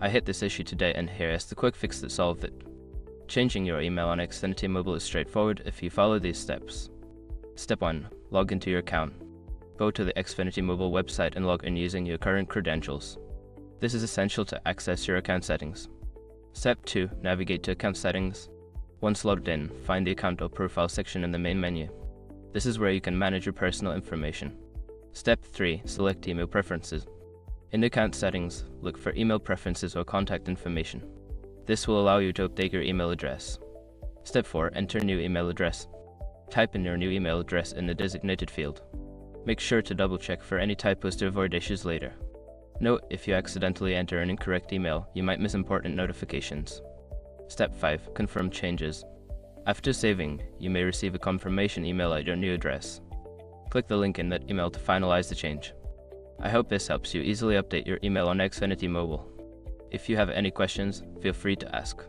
I hit this issue today and here is the quick fix that solved it. Changing your email on Xfinity Mobile is straightforward if you follow these steps. Step 1. Log into your account. Go to the Xfinity Mobile website and log in using your current credentials. This is essential to access your account settings. Step 2. Navigate to account settings. Once logged in, find the account or profile section in the main menu. This is where you can manage your personal information. Step 3. Select email preferences. In the account settings, look for email preferences or contact information. This will allow you to update your email address. Step 4. Enter new email address. Type in your new email address in the designated field. Make sure to double check for any typos to avoid issues later. Note, if you accidentally enter an incorrect email, you might miss important notifications. Step 5. Confirm changes. After saving, you may receive a confirmation email at your new address. Click the link in that email to finalize the change. I hope this helps you easily update your email on Xfinity Mobile. If you have any questions, feel free to ask.